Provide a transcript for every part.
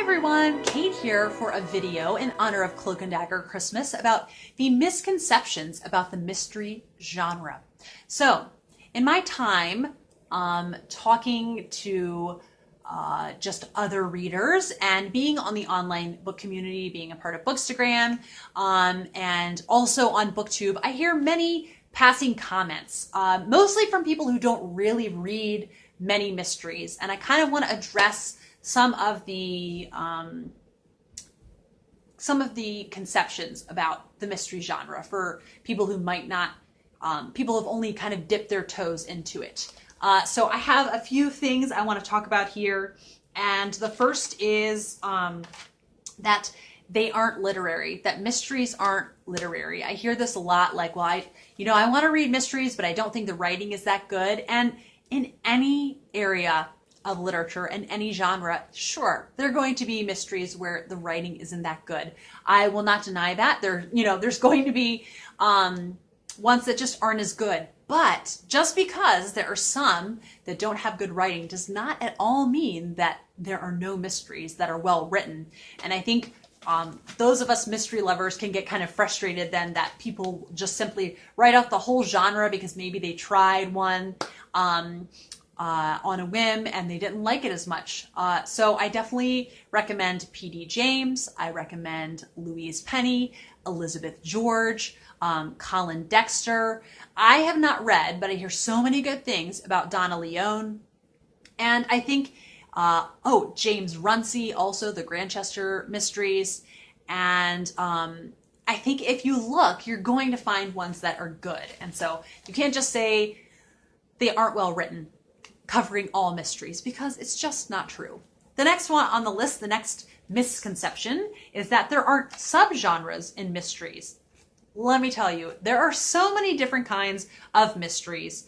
everyone, Kate here for a video in honor of Cloak and Dagger Christmas about the misconceptions about the mystery genre. So, in my time talking to just other readers and being on the online book community, being a part of Bookstagram, and also on BookTube, I hear many passing comments, mostly from people who don't really read many mysteries. And I kind of want to address some of the conceptions about the mystery genre for people who might not, people have only kind of dipped their toes into it. So I have a few things I want to talk about here. And the first is that they aren't literary, that mysteries aren't literary. I hear this a lot, like, well, I want to read mysteries, but I don't think the writing is that good. And in any area of literature and any genre, sure, there are going to be mysteries where the writing isn't that good. I will not deny that. There's going to be ones that just aren't as good. But just because there are some that don't have good writing does not at all mean that there are no mysteries that are well written. And I think those of us mystery lovers can get kind of frustrated then that people just simply write off the whole genre because maybe they tried one on a whim and they didn't like it as much. So I definitely recommend P.D. James. I recommend Louise Penny, Elizabeth George, Colin Dexter. I have not read, but I hear so many good things about Donna Leone. And I think, James Runcie, also the Grantchester Mysteries. And I think if you look, you're going to find ones that are good. And so you can't just say they aren't well written, covering all mysteries, because it's just not true. The next one on the list, the next misconception, is that there aren't subgenres in mysteries. Let me tell you, there are so many different kinds of mysteries.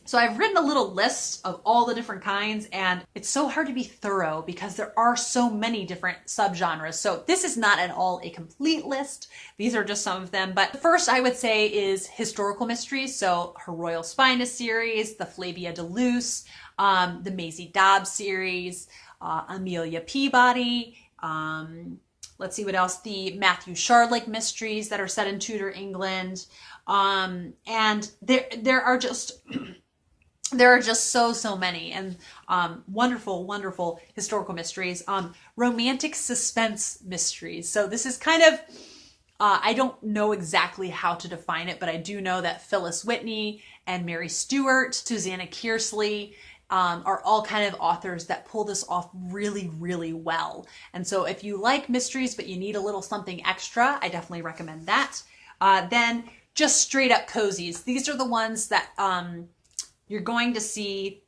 So I've written a little list of all the different kinds, and it's so hard to be thorough because there are so many different subgenres. So this is not at all a complete list. These are just some of them. But the first I would say is historical mysteries. So Her Royal Spinous series, the Flavia de Luce, the Maisie Dobbs series, Amelia Peabody, let's see what else, the Matthew Shardlake mysteries that are set in Tudor England. And there are just there are just so many, and wonderful historical mysteries. Romantic suspense mysteries. So this is kind of, I don't know exactly how to define it, but I do know that Phyllis Whitney and Mary Stewart, Susanna Kearsley, are all kind of authors that pull this off really, really well. And so if you like mysteries, but you need a little something extra, I definitely recommend that. Then just straight up cozies. These are the ones that you're going to see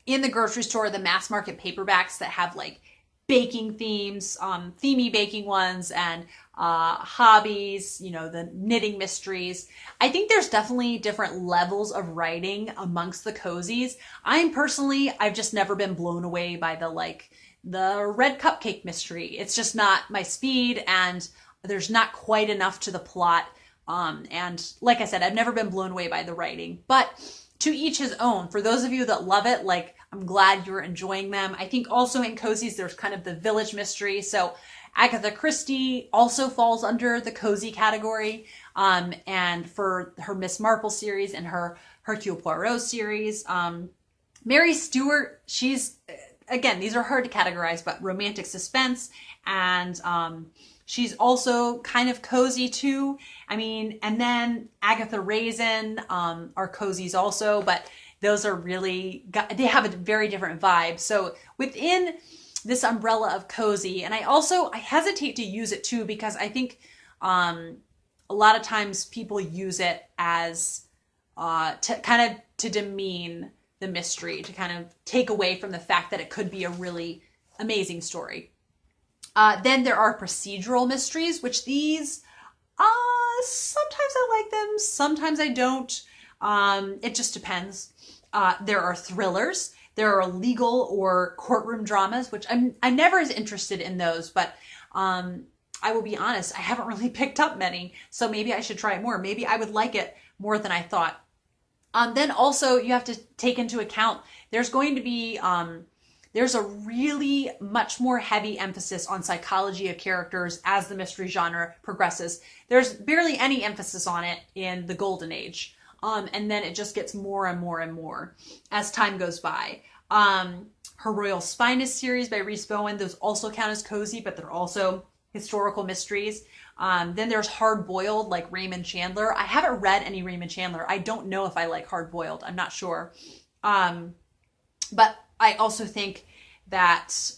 in the grocery store, the mass market paperbacks that have like baking themes, themey baking ones, and hobbies, the knitting mysteries. I think there's definitely different levels of writing amongst the cozies. I've just never been blown away by the red cupcake mystery. It's just not my speed, and there's not quite enough to the plot. And like I said, I've never been blown away by the writing, but to each his own. For those of you that love it, I'm glad you're enjoying them. I think also in cozies, there's kind of the village mystery. So Agatha Christie also falls under the cozy category. And for her Miss Marple series and her Hercule Poirot series, Mary Stewart, she's, again, these are hard to categorize, but romantic suspense, and she's also kind of cozy too. And then Agatha Raisin are cozies also, but those are really, they have a very different vibe. So within this umbrella of cozy, and I hesitate to use it too, because I think a lot of times people use it as to demean the mystery, to kind of take away from the fact that it could be a really amazing story. Then there are procedural mysteries, which these, sometimes I like them, sometimes I don't. It just depends. There are thrillers. There are legal or courtroom dramas, which I'm never as interested in those, but I will be honest, I haven't really picked up many, so maybe I should try it more. Maybe I would like it more than I thought. Then also you have to take into account there's going to be there's a really much more heavy emphasis on psychology of characters as the mystery genre progresses. There's barely any emphasis on it in the Golden Age. And then it just gets more and more and more as time goes by. Her Royal Spinous series by Rhys Bowen, those also count as cozy, but they're also historical mysteries. Then there's Hard Boiled, like Raymond Chandler. I haven't read any Raymond Chandler. I don't know if I like Hard Boiled. I'm not sure. But I also think that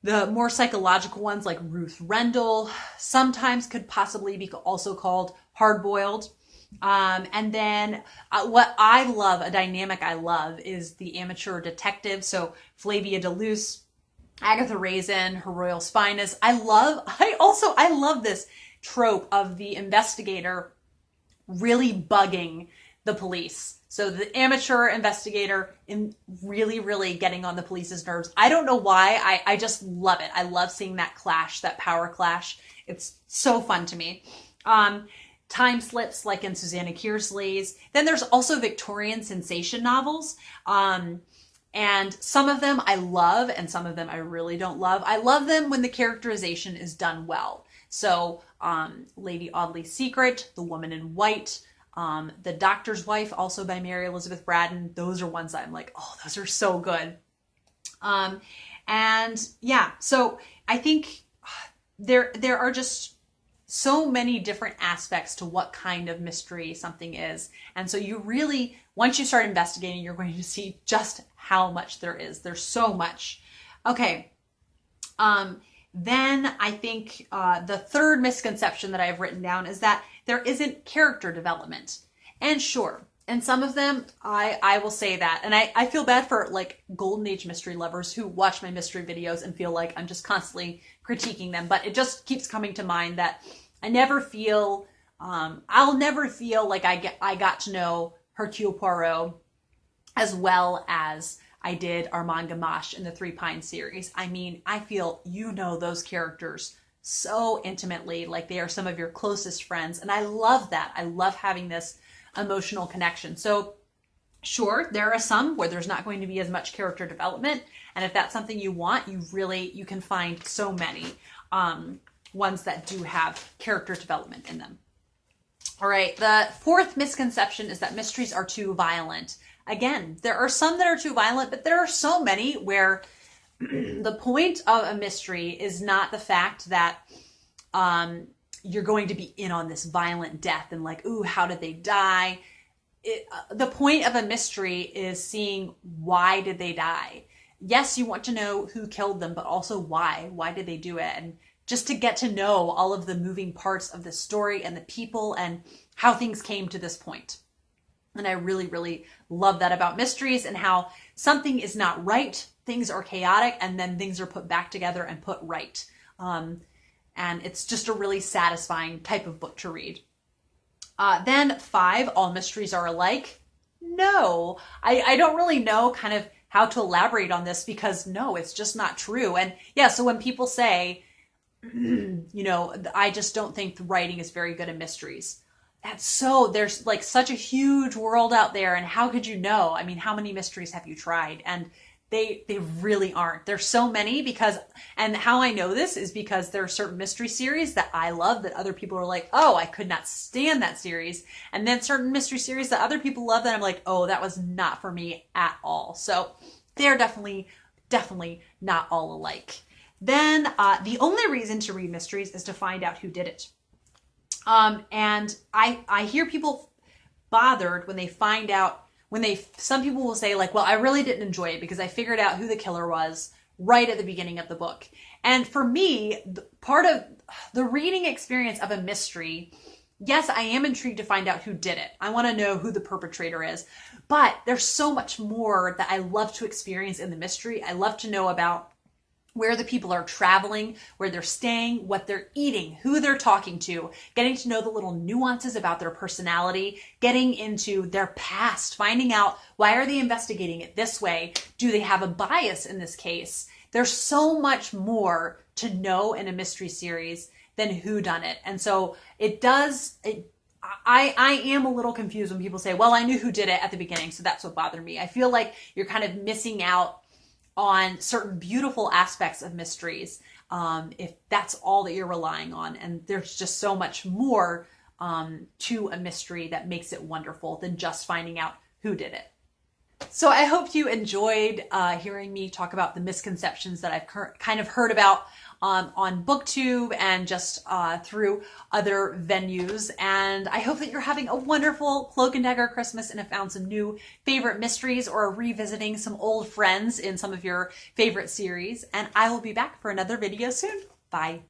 the more psychological ones like Ruth Rendell sometimes could possibly be also called hard boiled. And then what I love, a dynamic I love, is the amateur detective. So Flavia de Luce, Agatha Raisin, Her Royal Spinous. I love this trope of the investigator really bugging the police. So the amateur investigator in really, really getting on the police's nerves. I don't know why. I just love it. I love seeing that clash, that power clash. It's so fun to me. Time slips like in Susanna Kearsley's. Then there's also Victorian sensation novels. And some of them I love and some of them I really don't love. I love them when the characterization is done well. So Lady Audley's Secret, The Woman in White, The Doctor's Wife, also by Mary Elizabeth Braddon. Those are ones that I'm like, oh, those are so good. And yeah, so I think there are just so many different aspects to what kind of mystery something is. And so you really, once you start investigating, you're going to see just how much there is. There's so much. Okay. Then I think the third misconception that I've written down is that there isn't character development. And sure, and some of them, I will say that. And I feel bad for like Golden Age mystery lovers who watch my mystery videos and feel like I'm just constantly critiquing them. But it just keeps coming to mind that I never feel, I'll never feel like I got to know Hercule Poirot as well as I did Armand Gamache in the Three Pines series. I mean, I feel you know those characters so intimately, like they are some of your closest friends. And I love that. I love having this emotional connection. So sure, there are some where there's not going to be as much character development. And if that's something you want, you can find so many ones that do have character development in them. All right, the fourth misconception is that mysteries are too violent. Again, there are some that are too violent, but there are so many where the point of a mystery is not the fact that you're going to be in on this violent death and like, ooh, how did they die? The point of a mystery is seeing why did they die? Yes, you want to know who killed them, but also why. Why did they do it? And just to get to know all of the moving parts of the story and the people and how things came to this point. And I really, really love that about mysteries and how something is not right, things are chaotic, and then things are put back together and put right. And it's just a really satisfying type of book to read. Then 5, all mysteries are alike. No, I don't really know kind of how to elaborate on this because no, it's just not true. And yeah, so when people say, you know, I just don't think the writing is very good in mysteries. That's so, there's like such a huge world out there. And how could you know? I mean, how many mysteries have you tried? And they really aren't. There's so many because, and how I know this is because there are certain mystery series that I love that other people are like, oh, I could not stand that series. And then certain mystery series that other people love that I'm like, oh, that was not for me at all. So they're definitely not all alike. Then the only reason to read mysteries is to find out who did it. And I hear people bothered when they find out, some people will say like, well, I really didn't enjoy it because I figured out who the killer was right at the beginning of the book. And for me, part of the reading experience of a mystery, yes, I am intrigued to find out who did it. I want to know who the perpetrator is, but there's so much more that I love to experience in the mystery. I love to know about where the people are traveling, where they're staying, what they're eating, who they're talking to, getting to know the little nuances about their personality, getting into their past, finding out why are they investigating it this way? Do they have a bias in this case? There's so much more to know in a mystery series than who done it. And so I am a little confused when people say, well, I knew who did it at the beginning, so that's what bothered me. I feel like you're kind of missing out on certain beautiful aspects of mysteries, if that's all that you're relying on. And there's just so much more to a mystery that makes it wonderful than just finding out who did it. So I hope you enjoyed hearing me talk about the misconceptions that I've kind of heard about on BookTube and just through other venues. And I hope that you're having a wonderful Cloak and Dagger Christmas and have found some new favorite mysteries or are revisiting some old friends in some of your favorite series. And I will be back for another video soon. Bye.